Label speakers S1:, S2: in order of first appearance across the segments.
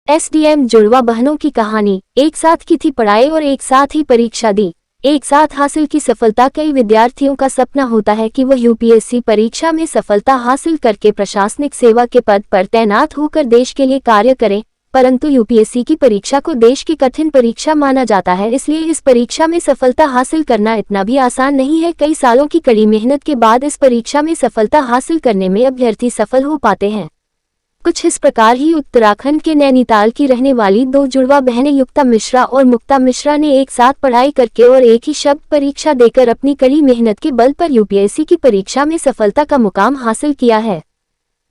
S1: SDM जुड़वा बहनों की कहानी। एक साथ की थी पढ़ाई और एक साथ ही परीक्षा दी। एक साथ हासिल की सफलता। कई विद्यार्थियों का सपना होता है कि वह यूपीएससी परीक्षा में सफलता हासिल करके प्रशासनिक सेवा के पद पर तैनात होकर देश के लिए कार्य करें, परंतु यूपीएससी की परीक्षा को देश की कठिन परीक्षा माना जाता है, इसलिए इस परीक्षा में सफलता हासिल करना इतना भी आसान नहीं है। कई सालों की कड़ी मेहनत के बाद इस परीक्षा में सफलता हासिल करने में अभ्यर्थी सफल हो पाते हैं। कुछ इस प्रकार ही उत्तराखंड के नैनीताल की रहने वाली दो जुड़वा बहनें युक्ता मिश्रा और मुक्ता मिश्रा ने एक साथ पढ़ाई करके और एक ही शब्द परीक्षा देकर अपनी कड़ी मेहनत के बल पर यूपीएससी की परीक्षा में सफलता का मुकाम हासिल किया है।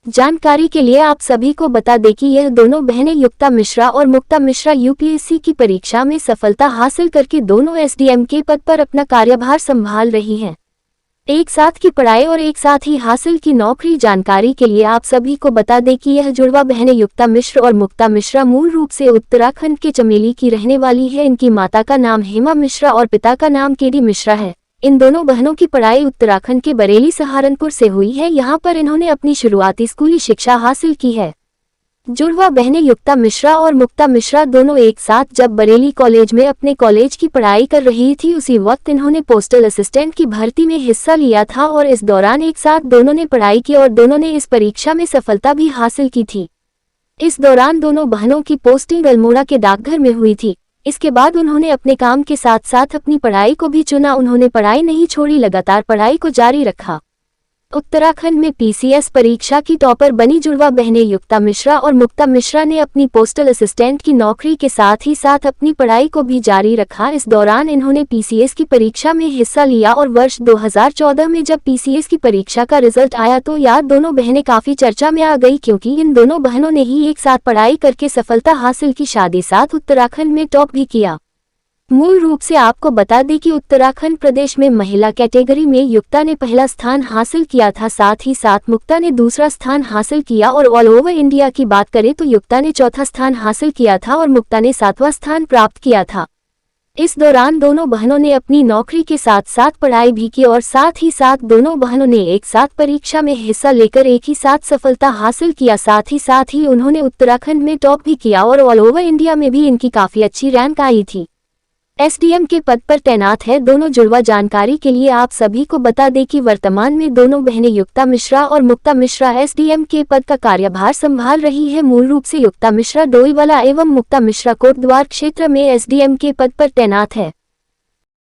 S1: जानकारी के लिए आप सभी को बता दें कि यह दोनों बहनें युक्ता मिश्रा और मुक्ता मिश्रा यूपीएससी की परीक्षा में सफलता हासिल करके दोनों एसडीएम के पद पर अपना कार्यभार संभाल रही हैं। एक साथ की पढ़ाई और एक साथ ही हासिल की नौकरी। जानकारी के लिए आप सभी को बता दें कि यह जुड़वा बहनें युक्ता मिश्र और मुक्ता मिश्रा मूल रूप से उत्तराखंड के चमेली की रहने वाली है। इनकी माता का नाम हेमा मिश्रा और पिता का नाम केडी मिश्रा है। इन दोनों बहनों की पढ़ाई उत्तराखंड के बरेली सहारनपुर से हुई है। यहाँ पर इन्होंने अपनी शुरुआती स्कूली शिक्षा हासिल की है। जुड़वा बहनें युक्ता मिश्रा और मुक्ता मिश्रा दोनों एक साथ जब बरेली कॉलेज में अपने कॉलेज की पढ़ाई कर रही थी, उसी वक्त इन्होंने पोस्टल असिस्टेंट की भर्ती में हिस्सा लिया था और इस दौरान एक साथ दोनों ने पढ़ाई की और दोनों ने इस परीक्षा में सफलता भी हासिल की थी। इस दौरान दोनों बहनों की पोस्टिंग अल्मोड़ा के डाकघर में हुई थी। इसके बाद उन्होंने अपने काम के साथ साथ अपनी पढ़ाई को भी चुना। उन्होंने पढ़ाई नहीं छोड़ी, लगातार पढ़ाई को जारी रखा। उत्तराखंड में पीसीएस परीक्षा की टॉपर बनी जुड़वा बहनें युक्ता मिश्रा और मुक्ता मिश्रा ने अपनी पोस्टल असिस्टेंट की नौकरी के साथ ही साथ अपनी पढ़ाई को भी जारी रखा। इस दौरान इन्होंने पीसीएस की परीक्षा में हिस्सा लिया और वर्ष 2014 में जब पीसीएस की परीक्षा का रिजल्ट आया तो यार दोनों बहनें काफी चर्चा में आ गई, क्योंकि इन दोनों बहनों ने ही एक साथ पढ़ाई करके सफलता हासिल की, साथ ही साथ उत्तराखंड में टॉप भी किया। मूल रूप से आपको बता दें कि उत्तराखंड प्रदेश में महिला कैटेगरी में युक्ता ने पहला स्थान हासिल किया था, साथ ही साथ मुक्ता ने दूसरा स्थान हासिल किया और ऑल ओवर इंडिया की बात करें तो युक्ता ने चौथा स्थान हासिल किया था और मुक्ता ने 7वां स्थान प्राप्त किया था। इस दौरान दोनों बहनों ने अपनी नौकरी के साथ साथ पढ़ाई भी की और साथ ही साथ दोनों बहनों ने एक साथ परीक्षा में हिस्सा लेकर एक ही साथ सफलता हासिल किया। साथ ही उन्होंने उत्तराखंड में टॉप भी किया और ऑल ओवर इंडिया में भी इनकी काफी अच्छी रैंक आई थी। एसडीएम के पद पर तैनात है दोनों जुड़वा। जानकारी के लिए आप सभी को बता दें कि वर्तमान में दोनों बहनें युक्ता मिश्रा और मुक्ता मिश्रा एसडीएम के पद का कार्यभार संभाल रही है। मूल रूप से युक्ता मिश्रा डोईवाला एवं मुक्ता मिश्रा कोटद्वार क्षेत्र में एसडीएम के पद पर तैनात है।